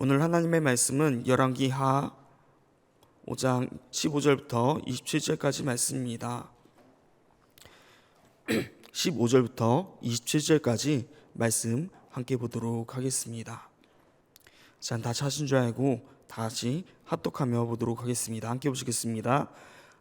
오늘 하나님의 말씀은 열왕기하 5장 15절부터 27절까지 말씀입니다. 15절부터 27절까지 말씀 함께 보도록 하겠습니다. 자, 다 찾은 줄 알고 다시 합독하며 보도록 하겠습니다. 함께 보시겠습니다.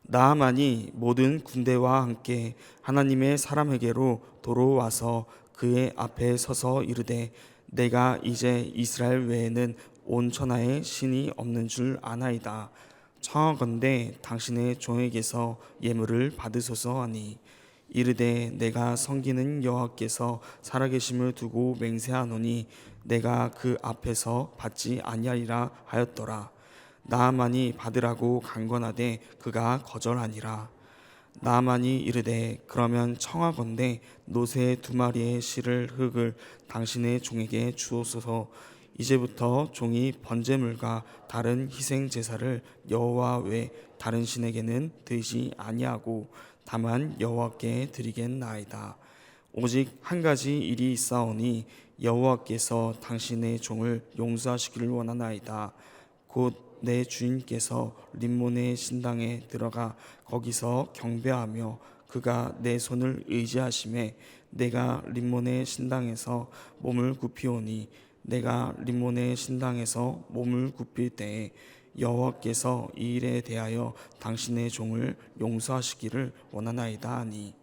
나아만이 모든 군대와 함께 하나님의 사람에게로 돌아와서 그의 앞에 서서 이르되 내가 이제 이스라엘 외에는 온 천하에 신이 없는 줄 아나이다. 청하건대 당신의 종에게서 예물을 받으소서 하니 이르되 내가 섬기는 여호와께서 살아계심을 두고 맹세하노니 내가 그 앞에서 받지 아니하리라 하였더라. 나아만이 받으라고 간권하되 그가 거절하니라. 나아만이 이르되 그러면 청하건대 노새 2마리의 실을 흙을 당신의 종에게 주옵소서. 이제부터 종이 번제물과 다른 희생 제사를 여호와 외 다른 신에게는 드리지 아니하고 다만 여호와께 드리겠나이다. 오직 한 가지 일이 있사오니 여호와께서 당신의 종을 용서하시기를 원하나이다. 곧 내 주인께서 림몬의 신당에 들어가 거기서 경배하며 그가 내 손을 의지하심에 내가 림몬의 신당에서 몸을 굽히오니 내가 림몬의 신당에서 몸을 굽힐 때에 여호와께서 이 일에 대하여 당신의 종을 용서하시기를 원하나이다 하니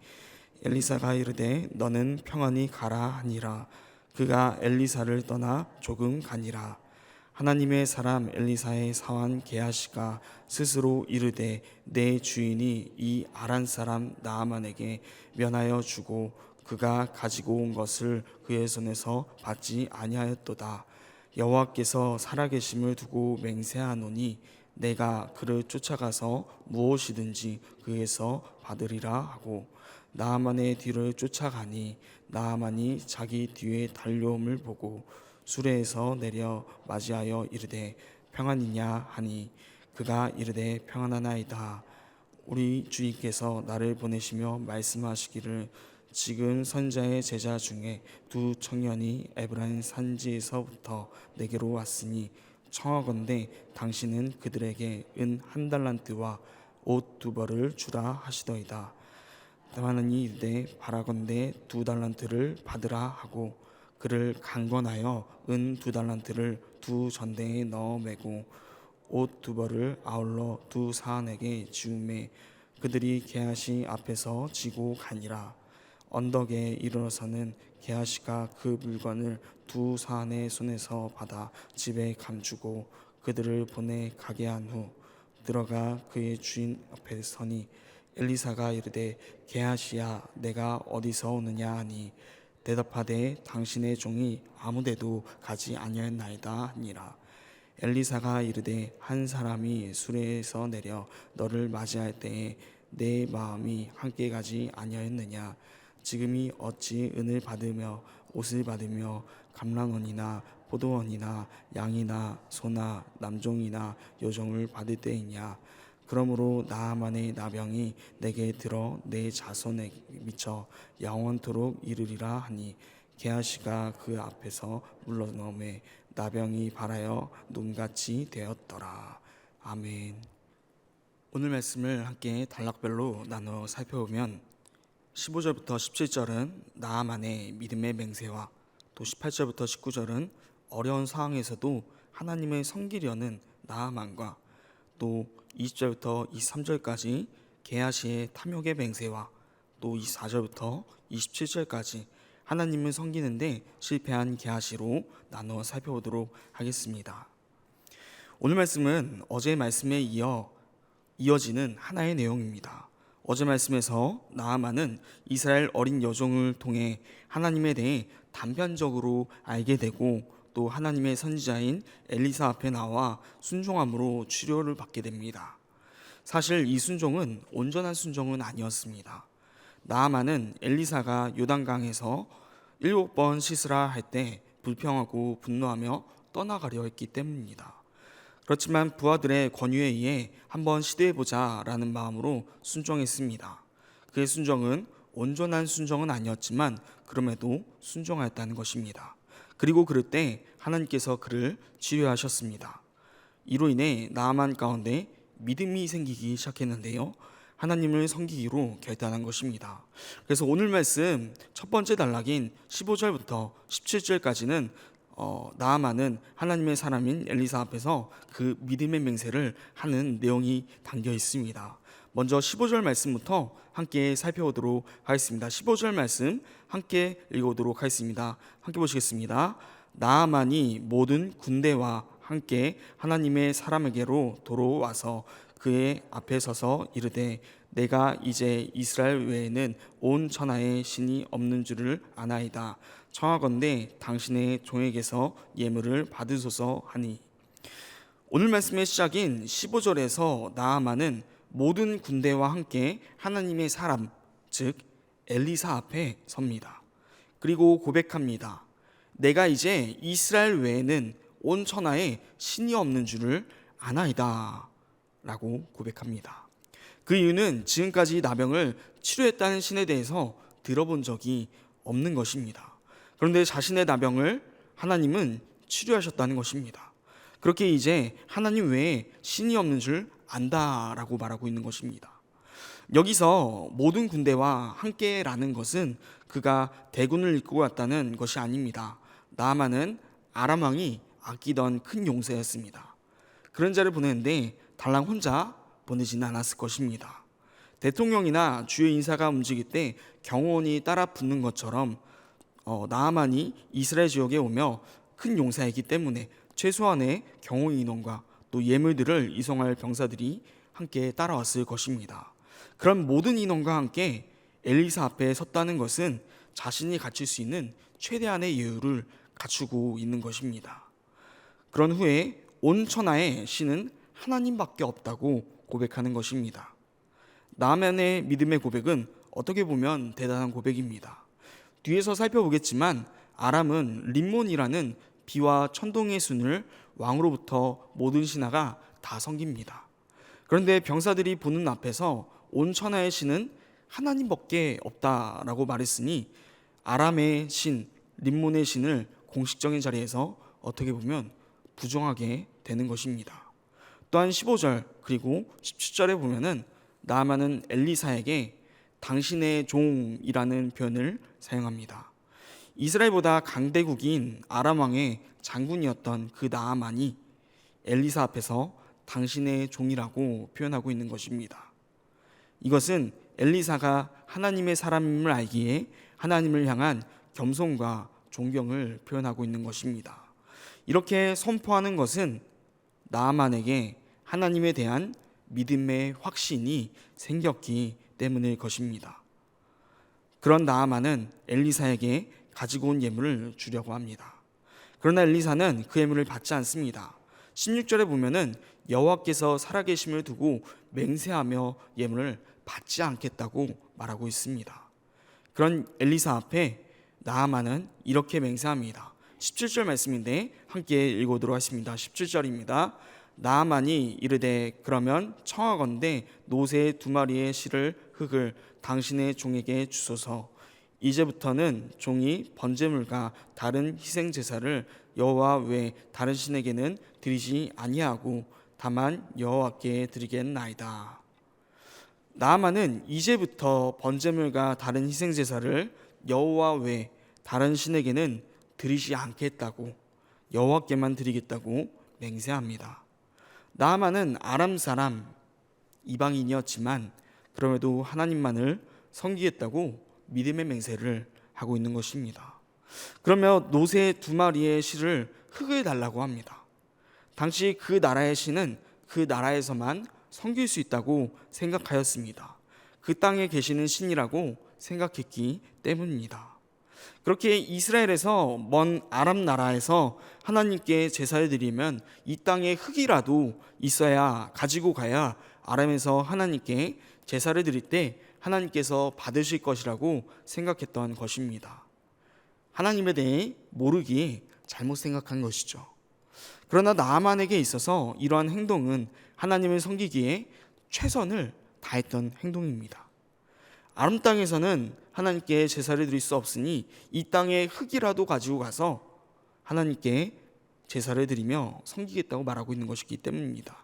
엘리사가 이르되 너는 평안히 가라 하니라. 그가 엘리사를 떠나 조금 가니라. 하나님의 사람 엘리사의 사환 게하시가 스스로 이르되 내 주인이 이 아란 사람 나아만에게 면하여 주고 그가 가지고 온 것을 그의 손에서 받지 아니하였도다. 여호와께서 살아계심을 두고 맹세하노니 내가 그를 쫓아가서 무엇이든지 그에서 받으리라 하고 나아만의 뒤를 쫓아가니 나아만이 자기 뒤에 달려옴을 보고 수레에서 내려 맞이하여 이르되 평안이냐 하니 그가 이르되 평안하나이다. 우리 주님께서 나를 보내시며 말씀하시기를 지금 선자의 제자 중에 2 청년이 에브라임 산지에서부터 내게로 왔으니 청하건대 당신은 그들에게 은 1달란트와 옷 2벌을 주라 하시더이다. 하나님이 이르되 바라건대 2달란트를 받으라 하고 그를 간권하여 은 2달란트를 2 전대에 넣어 매고 옷 2벌을 아울러 2 사환에게 지우매 그들이 게하시 앞에서 지고 가니라. 언덕에 이르러서는 게하시가 그 물건을 2 사환의 손에서 받아 집에 감추고 그들을 보내 가게 한 후 들어가 그의 주인 앞에 서니 엘리사가 이르되 게하시야 내가 어디서 오느냐 하니 대답하되 당신의 종이 아무데도 가지 아니하였나이다 하니라. 엘리사가 이르되 한 사람이 수레에서 내려 너를 맞이할 때에 내 마음이 함께 가지 아니하였느냐. 지금이 어찌 은을 받으며 옷을 받으며 감람원이나 포도원이나 양이나 소나 남종이나 여종을 받을 때이냐. 그러므로 나아만의 나병이 내게 들어 내 자손에 미쳐 영원토록 이르리라 하니 게하시가 그 앞에서 물러넘에 나병이 발하여 눈같이 되었더라. 아멘. 오늘 말씀을 함께 단락별로 나눠 살펴보면 15절부터 17절은 나아만의 믿음의 맹세와 또 18절부터 19절은 어려운 상황에서도 하나님을 섬기려는 나아만과 또 20절부터 23절까지 게하시의 탐욕의 맹세와 또 24절부터 27절까지 하나님을 섬기는데 실패한 게하시로 나누어 살펴보도록 하겠습니다. 오늘 말씀은 어제의 말씀에 이어지는 하나의 내용입니다. 어제 말씀에서 나아만은 이스라엘 어린 여종을 통해 하나님에 대해 단편적으로 알게 되고 또 하나님의 선지자인 엘리사 앞에 나와 순종함으로 치료를 받게 됩니다. 사실 이 순종은 온전한 순종은 아니었습니다. 나아만은 엘리사가 요단강에서 7번 씻으라 할 때 불평하고 분노하며 떠나가려 했기 때문입니다. 그렇지만 부하들의 권유에 의해 한번 시도해보자 라는 마음으로 순종했습니다. 그의 순종은 온전한 순종은 아니었지만 그럼에도 순종하였다는 것입니다. 그리고 그럴 때 하나님께서 그를 치유하셨습니다. 이로 인해 나아만 가운데 믿음이 생기기 시작했는데요. 하나님을 섬기기로 결단한 것입니다. 그래서 오늘 말씀 첫 번째 단락인 15절부터 17절까지는 나아만은 하나님의 사람인 엘리사 앞에서 그 믿음의 맹세를 하는 내용이 담겨 있습니다. 먼저 15절 말씀부터 함께 살펴보도록 하겠습니다. 15절 말씀 함께 읽어보도록 하겠습니다. 함께 보시겠습니다. 나아만이 모든 군대와 함께 하나님의 사람에게로 돌아와서 그의 앞에 서서 이르되 내가 이제 이스라엘 외에는 온 천하에 신이 없는 줄을 아나이다. 청하건대 당신의 종에게서 예물을 받으소서 하니. 오늘 말씀의 시작인 15절에서 나아만은 모든 군대와 함께 하나님의 사람, 즉 엘리사 앞에 섭니다. 그리고 고백합니다. 내가 이제 이스라엘 외에는 온 천하에 신이 없는 줄을 아나이다 라고 고백합니다. 그 이유는 지금까지 나병을 치료했다는 신에 대해서 들어본 적이 없는 것입니다. 그런데 자신의 나병을 하나님은 치료하셨다는 것입니다. 그렇게 이제 하나님 외에 신이 없는 줄 안다라고 말하고 있는 것입니다. 여기서 모든 군대와 함께라는 것은 그가 대군을 이끌고 왔다는 것이 아닙니다. 나아만은 아람 왕이 아끼던 큰 용사였습니다. 그런 자를 보내는데 달랑 혼자 보내지는 않았을 것입니다. 대통령이나 주요 인사가 움직일 때 경호원이 따라 붙는 것처럼 나아만이 이스라엘 지역에 오며 큰 용사이기 때문에 최소한의 경호 인원과 또 예물들을 이송할 병사들이 함께 따라왔을 것입니다. 그런 모든 인원과 함께 엘리사 앞에 섰다는 것은 자신이 갖출 수 있는 최대한의 여유를 갖추고 있는 것입니다. 그런 후에 온 천하에 신은 하나님밖에 없다고 고백하는 것입니다. 나아만의 믿음의 고백은 어떻게 보면 대단한 고백입니다. 뒤에서 살펴보겠지만 아람은 림몬이라는 비와 천둥의 순을 왕으로부터 모든 신하가 다 섬깁니다. 그런데 병사들이 보는 앞에서 온 천하의 신은 하나님밖에 없다라고 말했으니 아람의 신, 림몬의 신을 공식적인 자리에서 어떻게 보면 부정하게 되는 것입니다. 또한 15절 그리고 17절에 보면은 나아만은 엘리사에게 당신의 종이라는 표현을 사용합니다. 이스라엘보다 강대국인 아람 왕의 장군이었던 그 나아만이 엘리사 앞에서 당신의 종이라고 표현하고 있는 것입니다. 이것은 엘리사가 하나님의 사람임을 알기에 하나님을 향한 겸손과 존경을 표현하고 있는 것입니다. 이렇게 선포하는 것은 나아만에게 하나님에 대한 믿음의 확신이 생겼기 때문일 것입니다. 그런 나아만은 엘리사에게 가지고 온 예물을 주려고 합니다. 그러나 엘리사는 그 예물을 받지 않습니다. 16절에 보면은 여호와께서 살아계심을 두고 맹세하며 예물을 받지 않겠다고 말하고 있습니다. 그런 엘리사 앞에 나아만은 이렇게 맹세합니다. 17절 말씀인데 함께 읽어보도록 하겠습니다. 17절입니다. 나아만이 이르되 그러면 청하건대 노새 2마리의 실을 흙을 당신의 종에게 주소서. 이제부터는 종이 번제물과 다른 희생 제사를 여호와 외 다른 신에게는 드리지 아니하고 다만 여호와께 드리겠나이다. 나아만은 이제부터 번제물과 다른 희생 제사를 여호와 외 다른 신에게는 드리지 않겠다고, 여호와께만 드리겠다고 맹세합니다. 나아만은 아람 사람 이방인이었지만 그럼에도 하나님만을 섬기겠다고 믿음의 맹세를 하고 있는 것입니다. 그러며 노새 2마리의 실을 흙을 달라고 합니다. 당시 그 나라의 신은 그 나라에서만 섬길 수 있다고 생각하였습니다. 그 땅에 계시는 신이라고 생각했기 때문입니다. 그렇게 이스라엘에서 먼 아람 나라에서 하나님께 제사를 드리면 이 땅에 흙이라도 있어야 가지고 가야 아람에서 하나님께 제사를 드릴 때 하나님께서 받으실 것이라고 생각했던 것입니다. 하나님에 대해 모르기에 잘못 생각한 것이죠. 그러나 나아만에게 있어서 이러한 행동은 하나님을 섬기기에 최선을 다했던 행동입니다. 아람 땅에서는 하나님께 제사를 드릴 수 없으니 이 땅에 흙이라도 가지고 가서 하나님께 제사를 드리며 섬기겠다고 말하고 있는 것이기 때문입니다.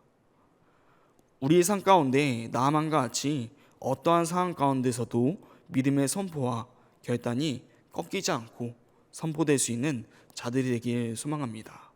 우리의 삶 가운데 나아만과 같이 어떠한 상황 가운데서도 믿음의 선포와 결단이 꺾이지 않고 선포될 수 있는 자들이 되길 소망합니다.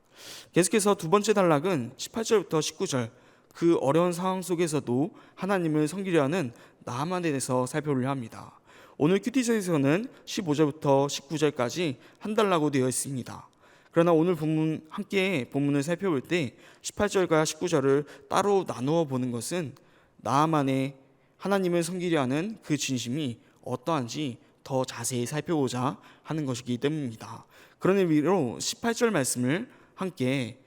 계속해서 두 번째 단락은 18절부터 19절, 그 어려운 상황 속에서도 하나님을 섬기려 하는 나아만에 대해서 살펴보려 합니다. 오늘 큐티서에서는 15절부터 19절까지 한 단락으로 되어 있습니다. 그러나 오늘 본문, 함께 본문을 살펴볼 때 18절과 19절을 따로 나누어 보는 것은 나아만의 하나님을 섬기려 하는 그 진심이 어떠한지 더 자세히 살펴보자 하는 것이기 때문입니다. 그런 의미로 18절 말씀을 함께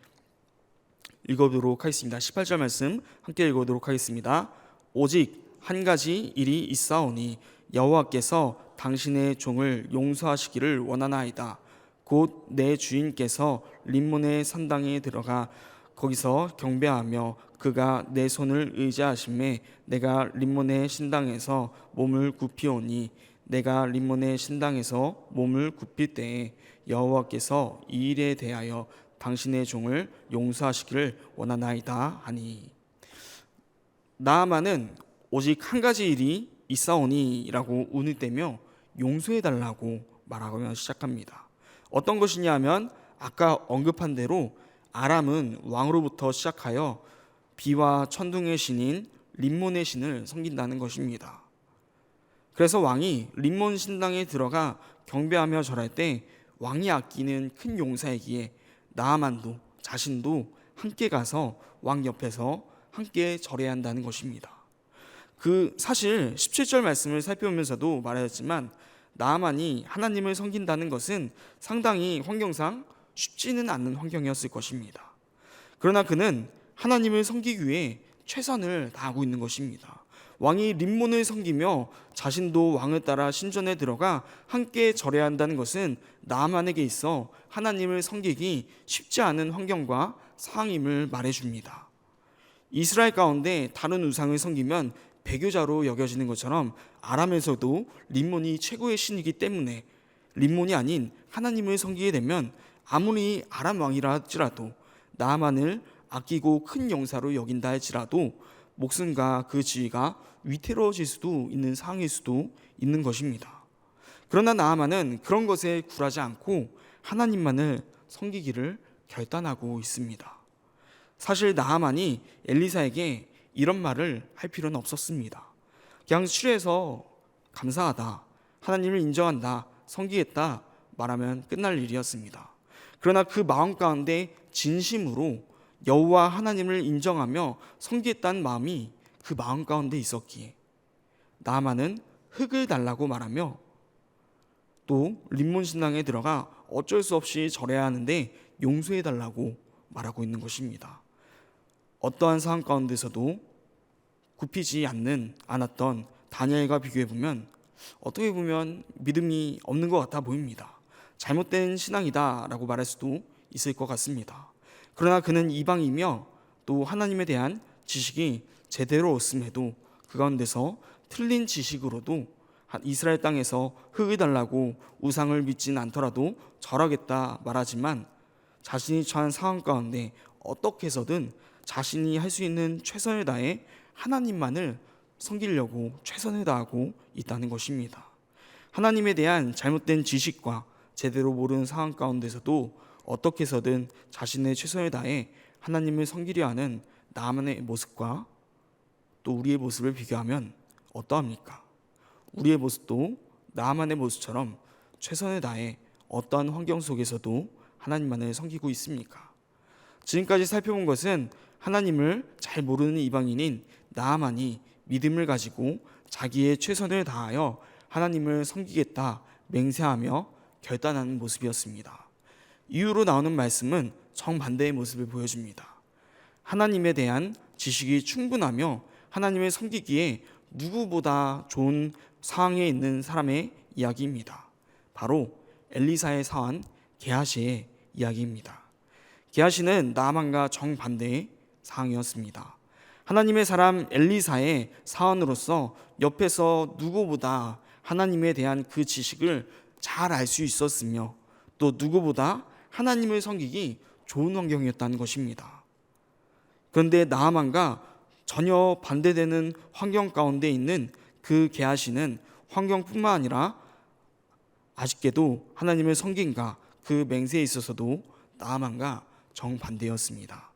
읽어보도록 하겠습니다. 18절 말씀 함께 읽어보도록 하겠습니다. 오직 한 가지 일이 있사오니 여호와께서 당신의 종을 용서하시기를 원하나이다. 곧 내 주인께서 림몬의 산당에 들어가 거기서 경배하며 그가 내 손을 의지하심에 내가 림몬의 신당에서 몸을 굽히오니 내가 림몬의 신당에서 몸을 굽힐 때에 여호와께서 이 일에 대하여 당신의 종을 용서하시기를 원하나이다 하니, 나아만은 오직 한 가지 일이 있사오니라고 운을 떼며 용서해달라고 말하며 시작합니다. 어떤 것이냐 하면 아까 언급한 대로 아람은 왕으로부터 시작하여 비와 천둥의 신인 림몬의 신을 섬긴다는 것입니다. 그래서 왕이 림몬 신당에 들어가 경배하며 절할 때 왕이 아끼는 큰 용사이기에 나아만도 자신도 함께 가서 왕 옆에서 함께 절해야 한다는 것입니다. 그 사실 17절 말씀을 살펴보면서도 말하였지만 나아만이 하나님을 섬긴다는 것은 상당히 환경상 쉽지는 않은 환경이었을 것입니다. 그러나 그는 하나님을 섬기기 위해 최선을 다하고 있는 것입니다. 왕이 림몬을 섬기며 자신도 왕을 따라 신전에 들어가 함께 절해야 한다는 것은 나아만에게 있어 하나님을 섬기기 쉽지 않은 환경과 상황임을 말해줍니다. 이스라엘 가운데 다른 우상을 섬기면 배교자로 여겨지는 것처럼 아람에서도 림몬이 최고의 신이기 때문에 림몬이 아닌 하나님을 섬기게 되면 아무리 아람 왕이라 할지라도 나아만을 아끼고 큰 용사로 여긴다 할지라도 목숨과 그 지위가 위태로워질 수도 있는 상황일 수도 있는 것입니다. 그러나 나아만은 그런 것에 굴하지 않고 하나님만을 섬기기를 결단하고 있습니다. 사실 나아만이 엘리사에게 이런 말을 할 필요는 없었습니다. 그냥 취해서 감사하다, 하나님을 인정한다, 섬기겠다 말하면 끝날 일이었습니다. 그러나 그 마음 가운데 진심으로 여호와 하나님을 인정하며 섬기겠다는 마음이 그 마음 가운데 있었기에 나아만은 흙을 달라고 말하며 또 림몬 신당에 들어가 어쩔 수 없이 절해야 하는데 용서해 달라고 말하고 있는 것입니다. 어떠한 상황 가운데서도 굽히지 않았던 다니엘과 비교해 보면 어떻게 보면 믿음이 없는 것 같아 보입니다. 잘못된 신앙이다라고 말할 수도 있을 것 같습니다. 그러나 그는 이방이며 또 하나님에 대한 지식이 제대로 없음에도 그 가운데서 틀린 지식으로도 이스라엘 땅에서 흙을 달라고 우상을 믿진 않더라도 절하겠다 말하지만 자신이 처한 상황 가운데 어떻게 해서든 자신이 할 수 있는 최선을 다해 하나님만을 섬기려고 최선을 다하고 있다는 것입니다. 하나님에 대한 잘못된 지식과 제대로 모르는 상황 가운데서도 어떻게 해서든 자신의 최선을 다해 하나님을 섬기려 하는 나아만의 모습과 또 우리의 모습을 비교하면 어떠합니까? 우리의 모습도 나아만의 모습처럼 최선을 다해 어떠한 환경 속에서도 하나님만을 섬기고 있습니까? 지금까지 살펴본 것은 하나님을 잘 모르는 이방인인 나아만이 믿음을 가지고 자기의 최선을 다하여 하나님을 섬기겠다 맹세하며 결단하는 모습이었습니다. 이후로 나오는 말씀은 정반대의 모습을 보여줍니다. 하나님에 대한 지식이 충분하며 하나님을 섬기기에 누구보다 좋은 상황에 있는 사람의 이야기입니다. 바로 엘리사의 사환 게하시의 이야기입니다. 게하시는 나아만과 정반대의 상황이었습니다. 하나님의 사람 엘리사의 사원으로서 옆에서 누구보다 하나님에 대한 그 지식을 잘 알 수 있었으며 또 누구보다 하나님을 섬기기 좋은 환경이었다는 것입니다. 그런데 나아만과 전혀 반대되는 환경 가운데 있는 그 게하시는 환경뿐만 아니라 아쉽게도 하나님을 섬김과 그 맹세에 있어서도 나아만과 정반대였습니다.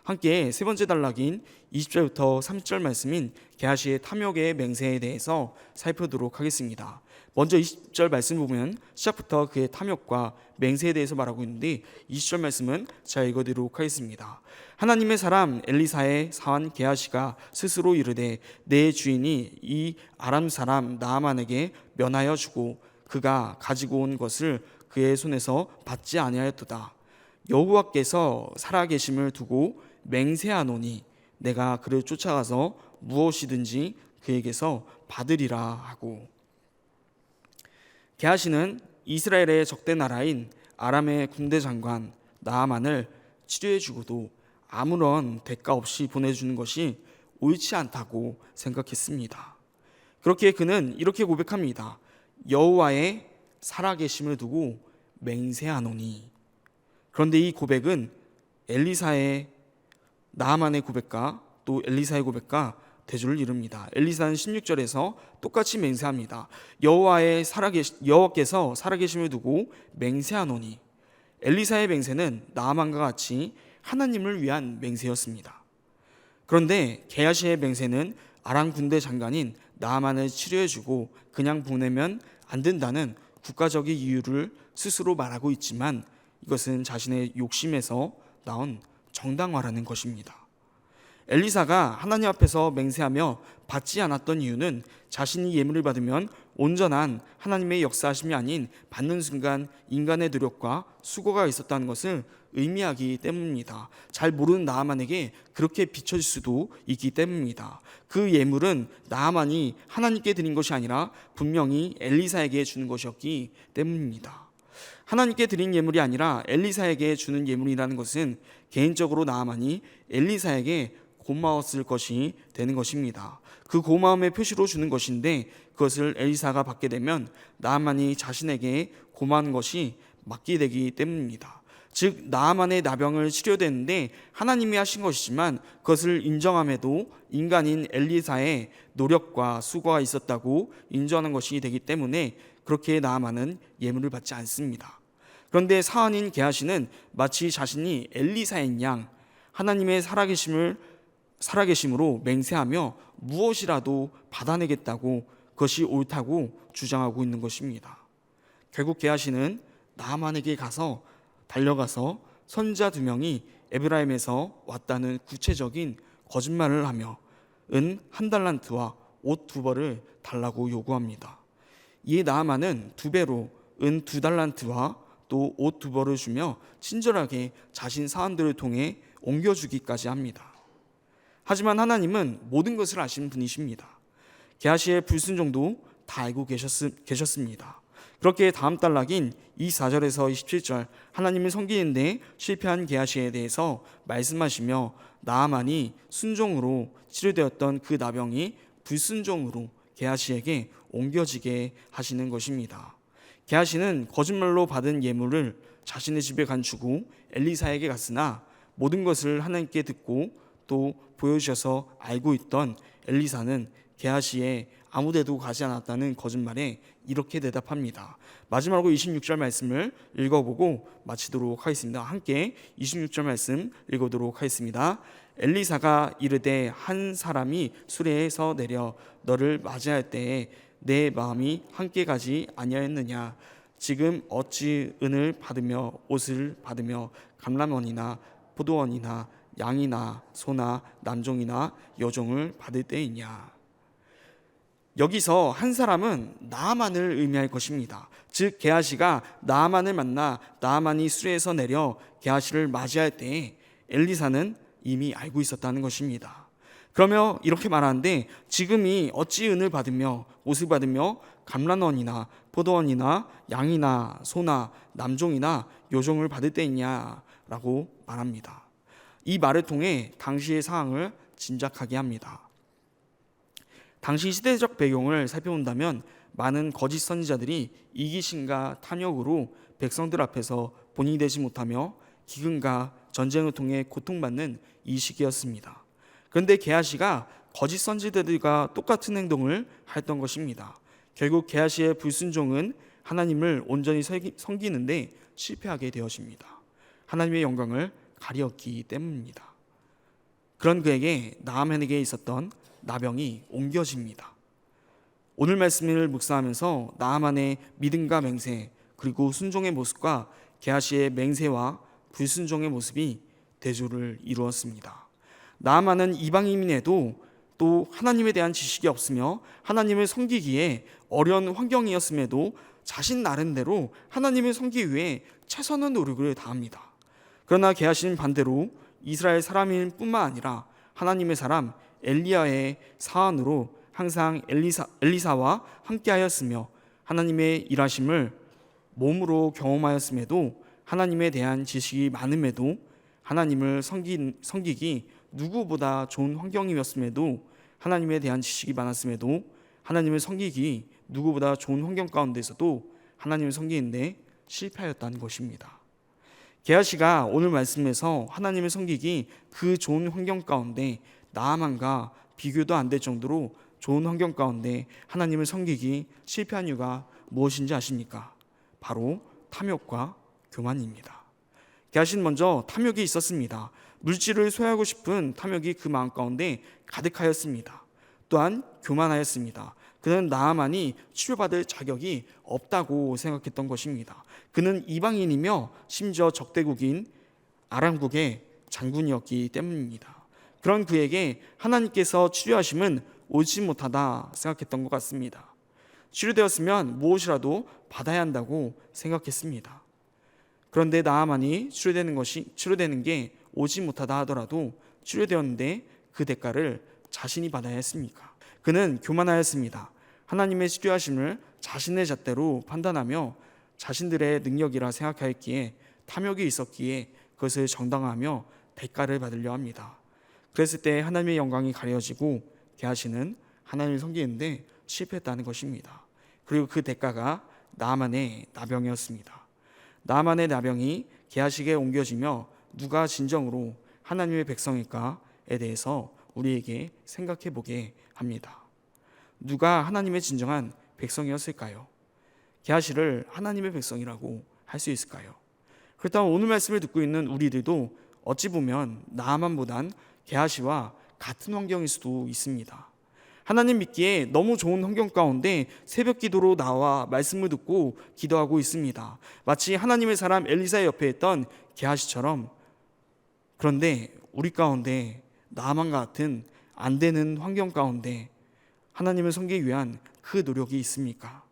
함께 세 번째 단락인 20절부터 30절 말씀인 게하시의 탐욕의 맹세에 대해서 살펴보도록 하겠습니다. 먼저 20절 말씀 보면 시작부터 그의 탐욕과 맹세에 대해서 말하고 있는데 20절 말씀은 잘 읽어드리도록 하겠습니다. 하나님의 사람 엘리사의 사환 게하시가 스스로 이르되 내 주인이 이 아람 사람 나아만에게 면하여 주고 그가 가지고 온 것을 그의 손에서 받지 아니하였도다. 여호와께서 살아계심을 두고 맹세하노니 내가 그를 쫓아가서 무엇이든지 그에게서 받으리라 하고, 게하시는 이스라엘의 적대 나라인 아람의 군대 장관 나아만을 치료해 주고도 아무런 대가 없이 보내주는 것이 옳지 않다고 생각했습니다. 그렇게 그는 이렇게 고백합니다. 여호와의 살아계심을 두고 맹세하노니. 그런데 이 고백은 엘리사의 나아만의 고백과 또 엘리사의 고백과 대조를 이룹니다. 엘리사는 16절에서 똑같이 맹세합니다. 여호와께서 살아계심을 두고 맹세하노니. 엘리사의 맹세는 나아만과 같이 하나님을 위한 맹세였습니다. 그런데 게하시의 맹세는 아람 군대 장관인 나아만을 치료해주고 그냥 보내면 안 된다는 국가적인 이유를 스스로 말하고 있지만 이것은 자신의 욕심에서 나온 정당화라는 것입니다. 엘리사가 하나님 앞에서 맹세하며 받지 않았던 이유는 자신이 예물을 받으면 온전한 하나님의 역사하심이 아닌 받는 순간 인간의 노력과 수고가 있었다는 것을 의미하기 때문입니다. 잘 모르는 나아만에게 그렇게 비춰질 수도 있기 때문입니다. 그 예물은 나아만이 하나님께 드린 것이 아니라 분명히 엘리사에게 주는 것이었기 때문입니다. 하나님께 드린 예물이 아니라 엘리사에게 주는 예물이라는 것은 개인적으로 나아만이 엘리사에게 고마웠을 것이 되는 것입니다. 그 고마움의 표시로 주는 것인데 그것을 엘리사가 받게 되면 나아만이 자신에게 고마운 것이 맞게 되기 때문입니다. 즉 나아만의 나병을 치료되는데 하나님이 하신 것이지만 그것을 인정함에도 인간인 엘리사의 노력과 수고가 있었다고 인정하는 것이 되기 때문에 그렇게 나아만은 예물을 받지 않습니다. 그런데 사환인 게하시는 마치 자신이 엘리사인 양 하나님의 살아계심으로 맹세하며 무엇이라도 받아내겠다고 그것이 옳다고 주장하고 있는 것입니다. 결국 게하시는 나아만에게 달려가서 선지자 2명이 에브라임에서 왔다는 구체적인 거짓말을 하며 은 1달란트와 옷 2벌을 달라고 요구합니다. 이에 나아만은 2배로 은 2달란트와 또 옷 2벌을 주며 친절하게 자신 사람들을 통해 옮겨주기까지 합니다. 하지만 하나님은 모든 것을 아시는 분이십니다. 게하시의 불순종도 다 알고 계셨습니다. 그렇게 다음 단락인 24절에서 27절 하나님을 섬기는데 실패한 게하시에 대해서 말씀하시며 나아만이 순종으로 치료되었던 그 나병이 불순종으로 게하시에게 옮겨지게 하시는 것입니다. 게하시는 거짓말로 받은 예물을 자신의 집에 간주고 엘리사에게 갔으나 모든 것을 하나님께 듣고 또 보여주셔서 알고 있던 엘리사는 게하시의 아무데도 가지 않았다는 거짓말에 이렇게 대답합니다. 마지막으로 26절 말씀을 읽어보고 마치도록 하겠습니다. 함께 26절 말씀 읽어보도록 하겠습니다. 엘리사가 이르되 한 사람이 수레에서 내려 너를 맞이할 때에 내 마음이 함께 가지 아니하였느냐. 지금 어찌 은을 받으며 옷을 받으며 감람원이나 포도원이나 양이나 소나 남종이나 여종을 받을 때이냐. 여기서 한 사람은 나아만을 의미할 것입니다. 즉 게하시가 나아만을 만나 나아만이 수레에서 내려 게하시를 맞이할 때에 엘리사는 이미 알고 있었다는 것입니다. 그러며 이렇게 말하는데 지금이 어찌 은을 받으며 옷을 받으며 감람원이나 포도원이나 양이나 소나 남종이나 여종을 받을 때이냐라고 말합니다. 이 말을 통해 당시의 상황을 짐작하게 합니다. 당시 시대적 배경을 살펴본다면 많은 거짓 선지자들이 이기심과 탐욕으로 백성들 앞에서 본인이 되지 못하며 기근과 전쟁을 통해 고통받는 이 시기였습니다. 그런데 게하시가 거짓 선지자들과 똑같은 행동을 했던 것입니다. 결국 게하시의 불순종은 하나님을 온전히 섬기는데 실패하게 되었습니다. 하나님의 영광을 가리었기 때문입니다. 그런 그에게 나아만에게 있었던 나병이 옮겨집니다. 오늘 말씀을 묵상하면서 나아만의 믿음과 맹세 그리고 순종의 모습과 게하시의 맹세와 불순종의 모습이 대조를 이루었습니다. 나아만은 이방인에도 또 하나님에 대한 지식이 없으며 하나님을 섬기기에 어려운 환경이었음에도 자신 나름대로 하나님을 섬기기 위해 최선의 노력을 다합니다. 그러나 게하시는 반대로 이스라엘 사람일 뿐만 아니라 하나님의 사람 엘리야의 사안으로 항상 엘리사와 함께하였으며 하나님의 일하심을 몸으로 경험하였음에도 하나님에 대한 지식이 많음에도 하나님을 섬기기 누구보다 좋은 환경이었음에도 하나님에 대한 지식이 많았음에도 하나님을 섬기기 누구보다 좋은 환경 가운데서도 하나님을 섬기는데 실패하였다는 것입니다. 게하시가 오늘 말씀에서 하나님을 섬기기 그 좋은 환경 가운데 나아만과 비교도 안 될 정도로 좋은 환경 가운데 하나님을 섬기기 실패한 이유가 무엇인지 아십니까? 바로 탐욕과 교만입니다. 게하시는 먼저 탐욕이 있었습니다. 물질을 소유하고 싶은 탐욕이 그 마음 가운데 가득하였습니다. 또한 교만하였습니다. 그는 나아만이 치료받을 자격이 없다고 생각했던 것입니다. 그는 이방인이며 심지어 적대국인 아람국의 장군이었기 때문입니다. 그런 그에게 하나님께서 치료하심은 옳지 못하다 생각했던 것 같습니다. 치료되었으면 무엇이라도 받아야 한다고 생각했습니다. 그런데 나아만이 치료되는 게 오지 못하다 하더라도 치료되었는데 그 대가를 자신이 받아야 했습니까? 그는 교만하였습니다. 하나님의 치료하심을 자신의 잣대로 판단하며 자신들의 능력이라 생각하였기에 탐욕이 있었기에 그것을 정당화하며 대가를 받으려 합니다. 그랬을 때 하나님의 영광이 가려지고 게하시는 하나님을 섬기는데 실패했다는 것입니다. 그리고 그 대가가 나아만의 나병이었습니다. 나아만의 나병이 게하시에게 옮겨지며 누가 진정으로 하나님의 백성일까에 대해서 우리에게 생각해 보게 합니다. 누가 하나님의 진정한 백성이었을까요? 게하시를 하나님의 백성이라고 할 수 있을까요? 그렇다면 오늘 말씀을 듣고 있는 우리들도 어찌 보면 나아만보단 게하시와 같은 환경일 수도 있습니다. 하나님 믿기에 너무 좋은 환경 가운데 새벽 기도로 나와 말씀을 듣고 기도하고 있습니다. 마치 하나님의 사람 엘리사의 옆에 있던 게하시처럼. 그런데 우리 가운데 나아만과 같은 안 되는 환경 가운데 하나님을 섬기기 위한 그 노력이 있습니까?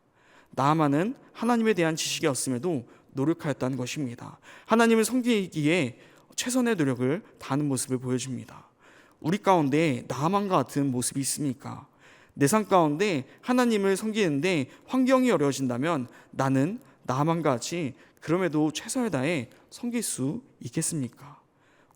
나아만은 하나님에 대한 지식이 없음에도 노력하였다는 것입니다. 하나님을 섬기기에 최선의 노력을 다하는 모습을 보여줍니다. 우리 가운데 나아만과 같은 모습이 있습니까? 내 삶 가운데 하나님을 섬기는데 환경이 어려워진다면 나는 나아만과 같이 그럼에도 최선을 다해 섬길 수 있겠습니까?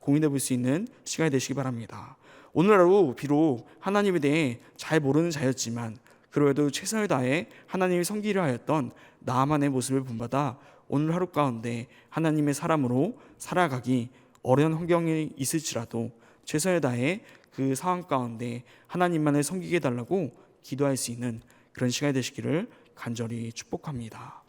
고민해 볼 수 있는 시간이 되시기 바랍니다. 오늘 하루 비록 하나님에 대해 잘 모르는 자였지만 그래도 최선을 다해 하나님을 섬기려 하였던 나아만의 모습을 본받아 오늘 하루 가운데 하나님의 사람으로 살아가기 어려운 환경이 있을지라도 최선을 다해 그 상황 가운데 하나님만을 섬기게 해달라고 기도할 수 있는 그런 시간이 되시기를 간절히 축복합니다.